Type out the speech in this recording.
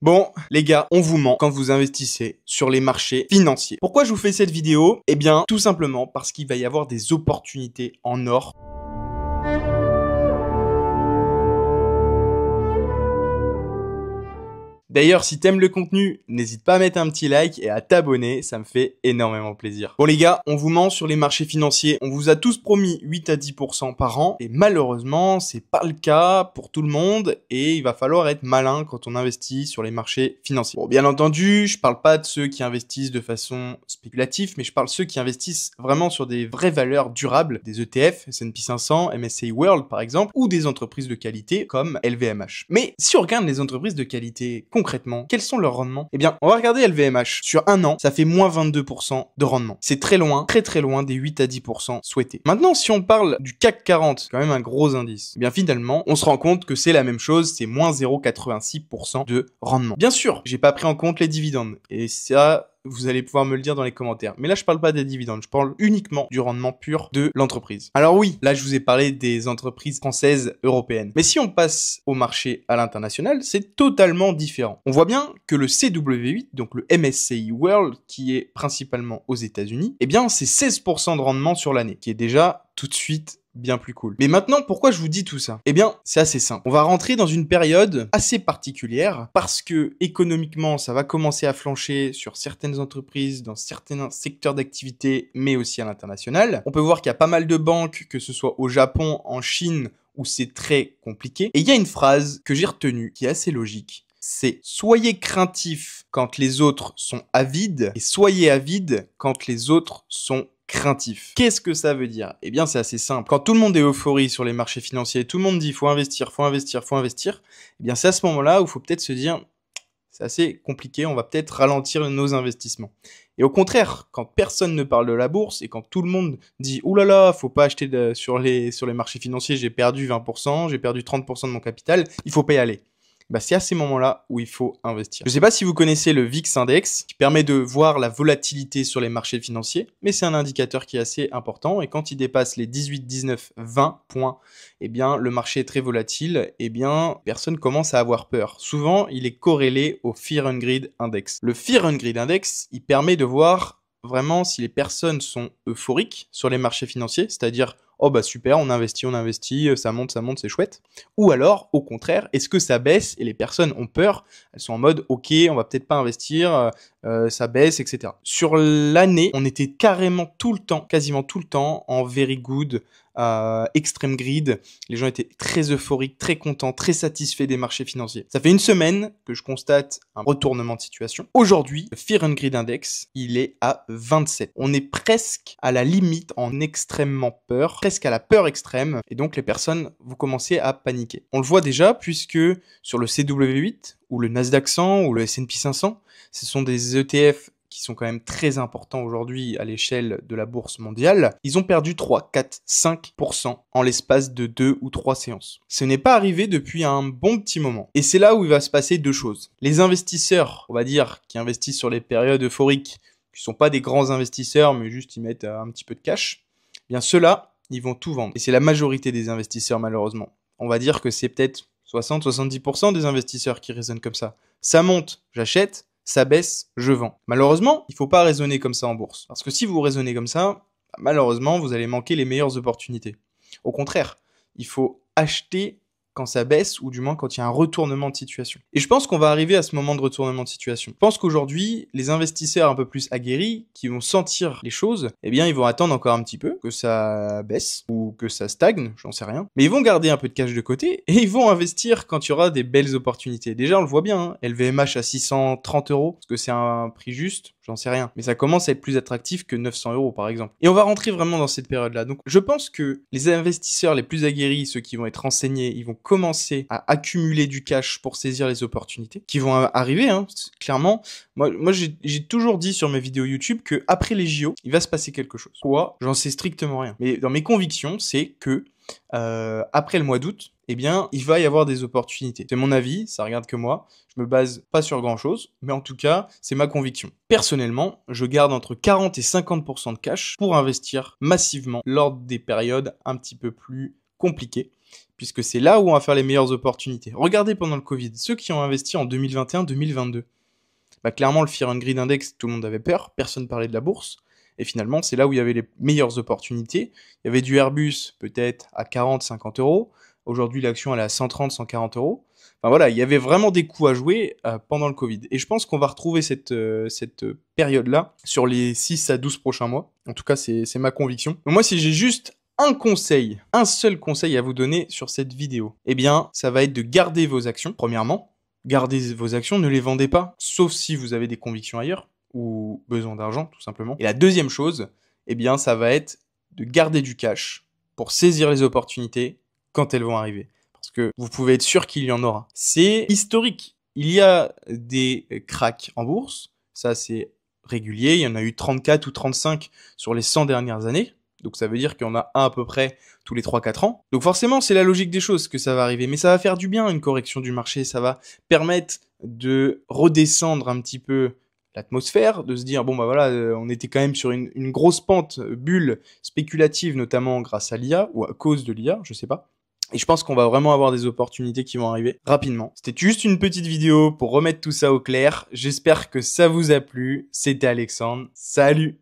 Bon, les gars, on vous ment quand vous investissez sur les marchés financiers. Pourquoi je vous fais cette vidéo? Eh bien, tout simplement parce qu'il va y avoir des opportunités en or. D'ailleurs, si t'aimes le contenu, n'hésite pas à mettre un petit like et à t'abonner, ça me fait énormément plaisir. Bon les gars, on vous ment sur les marchés financiers, on vous a tous promis 8 à 10% par an, et malheureusement, c'est pas le cas pour tout le monde, et il va falloir être malin quand on investit sur les marchés financiers. Bon, bien entendu, je parle pas de ceux qui investissent de façon spéculative, mais je parle de ceux qui investissent vraiment sur des vraies valeurs durables, des ETF, S&P 500, MSCI World par exemple, ou des entreprises de qualité comme LVMH. Mais si on regarde les entreprises de qualité concrètement, quels sont leurs rendements? Eh bien, on va regarder LVMH. Sur un an, ça fait moins 22% de rendement. C'est très loin, très loin des 8 à 10% souhaités. Maintenant, si on parle du CAC 40, quand même un gros indice, eh bien finalement, on se rend compte que c'est la même chose, c'est moins 0,86% de rendement. Bien sûr, j'ai pas pris en compte les dividendes. Et ça, vous allez pouvoir me le dire dans les commentaires. Mais là, je parle pas des dividendes, je parle uniquement du rendement pur de l'entreprise. Alors oui, là, je vous ai parlé des entreprises françaises, européennes. Mais si on passe au marché à l'international, c'est totalement différent. On voit bien que le CW8, donc le MSCI World, qui est principalement aux États-Unis, eh bien, c'est 16% de rendement sur l'année, qui est déjà tout de suite bien plus cool. Mais maintenant, pourquoi je vous dis tout ça? Eh bien, c'est assez simple. On va rentrer dans une période assez particulière parce que économiquement, ça va commencer à flancher sur certaines entreprises, dans certains secteurs d'activité, mais aussi à l'international. On peut voir qu'il y a pas mal de banques, que ce soit au Japon, en Chine, où c'est très compliqué. Et il y a une phrase que j'ai retenue qui est assez logique. C'est « Soyez craintifs quand les autres sont avides et soyez avides quand les autres sont craintif. Qu'est-ce que ça veut dire? Eh bien, c'est assez simple. Quand tout le monde est euphorie sur les marchés financiers, tout le monde dit faut investir, faut investir, faut investir, eh bien, c'est à ce moment-là où il faut peut-être se dire c'est assez compliqué, on va peut-être ralentir nos investissements. Et au contraire, quand personne ne parle de la bourse et quand tout le monde dit ouh là là, faut pas acheter sur les marchés financiers, j'ai perdu 20%, j'ai perdu 30% de mon capital, il faut pas y aller. Bah, c'est à ces moments-là où il faut investir. Je ne sais pas si vous connaissez le VIX Index, qui permet de voir la volatilité sur les marchés financiers, mais c'est un indicateur qui est assez important, et quand il dépasse les 18, 19, 20 points, eh bien, le marché est très volatile, eh bien, personne commence à avoir peur. Souvent, il est corrélé au Fear and Greed Index. Le Fear and Greed Index, il permet de voir vraiment si les personnes sont euphoriques sur les marchés financiers, c'est-à-dire oh bah super, on investit, ça monte, c'est chouette. Ou alors, au contraire, est-ce que ça baisse et les personnes ont peur, elles sont en mode ok, on va peut-être pas investir, ça baisse, etc. Sur l'année, on était carrément tout le temps, quasiment tout le temps, en very good, extreme greed. Les gens étaient très euphoriques, très contents, très satisfaits des marchés financiers. Ça fait une semaine que je constate un retournement de situation. Aujourd'hui, le Fear and Greed Index, il est à 27. On est presque à la limite en extrêmement peur, presque à la peur extrême, et donc les personnes vont commencer à paniquer. On le voit déjà puisque sur le CW8 ou le Nasdaq 100 ou le S&P 500, ce sont des ETF qui sont quand même très importants aujourd'hui à l'échelle de la bourse mondiale, ils ont perdu 3, 4, 5% en l'espace de 2 ou 3 séances. Ce n'est pas arrivé depuis un bon petit moment. Et c'est là où il va se passer deux choses. Les investisseurs, on va dire, qui investissent sur les périodes euphoriques, qui sont pas des grands investisseurs, mais juste ils mettent un petit peu de cash, eh bien ceux-là, ils vont tout vendre. Et c'est la majorité des investisseurs, malheureusement. On va dire que c'est peut-être 60-70% des investisseurs qui raisonnent comme ça. Ça monte, j'achète. Ça baisse, je vends. Malheureusement, il faut pas raisonner comme ça en bourse. Parce que si vous raisonnez comme ça, malheureusement, vous allez manquer les meilleures opportunités. Au contraire, il faut acheter quand ça baisse, ou du moins quand il y a un retournement de situation. Et je pense qu'on va arriver à ce moment de retournement de situation. Je pense qu'aujourd'hui, les investisseurs un peu plus aguerris, qui vont sentir les choses, eh bien, ils vont attendre encore un petit peu, que ça baisse, ou que ça stagne, j'en sais rien. Mais ils vont garder un peu de cash de côté, et ils vont investir quand il y aura des belles opportunités. Déjà, on le voit bien, hein, LVMH à 630 €, est-ce que c'est un prix juste? J'en sais rien. Mais ça commence à être plus attractif que 900 € par exemple. Et on va rentrer vraiment dans cette période-là. Donc je pense que les investisseurs les plus aguerris, ceux qui vont être renseignés, ils vont commencer à accumuler du cash pour saisir les opportunités qui vont arriver, hein, clairement. Moi j'ai toujours dit sur mes vidéos YouTube que après les JO, il va se passer quelque chose. Quoi? J'en sais strictement rien. Mais dans mes convictions, c'est que après le mois d'août, eh bien, il va y avoir des opportunités. C'est mon avis, ça regarde que moi. Je me base pas sur grand chose, mais en tout cas, c'est ma conviction. Personnellement, je garde entre 40 et 50% de cash pour investir massivement lors des périodes un petit peu plus compliquées. puisque c'est là où on va faire les meilleures opportunités. Regardez pendant le Covid, ceux qui ont investi en 2021-2022. Bah, clairement, le Fear and Greed Index, tout le monde avait peur, personne parlait de la bourse. Et finalement, c'est là où il y avait les meilleures opportunités. Il y avait du Airbus, peut-être à 40-50 euros. Aujourd'hui, l'action, elle est à 130-140 euros. Enfin voilà, il y avait vraiment des coups à jouer pendant le Covid. Et je pense qu'on va retrouver cette période-là sur les 6 à 12 prochains mois. En tout cas, c'est ma conviction. Donc moi, si j'ai juste un seul conseil à vous donner sur cette vidéo, eh bien, ça va être de garder vos actions, premièrement. Gardez vos actions, ne les vendez pas, sauf si vous avez des convictions ailleurs ou besoin d'argent, tout simplement. Et la deuxième chose, eh bien, ça va être de garder du cash pour saisir les opportunités quand elles vont arriver. Parce que vous pouvez être sûr qu'il y en aura. C'est historique. Il y a des cracks en bourse. Ça, c'est régulier. Il y en a eu 34 ou 35 sur les 100 dernières années. Donc ça veut dire qu'il y en a un à peu près tous les 3-4 ans. Donc forcément, c'est la logique des choses que ça va arriver. Mais ça va faire du bien, une correction du marché. Ça va permettre de redescendre un petit peu l'atmosphère, de se dire, bon bah voilà, on était quand même sur une grosse pente, bulle spéculative, notamment grâce à l'IA, ou à cause de l'IA, je sais pas. Et je pense qu'on va vraiment avoir des opportunités qui vont arriver rapidement. C'était juste une petite vidéo pour remettre tout ça au clair. J'espère que ça vous a plu. C'était Alexandre. Salut!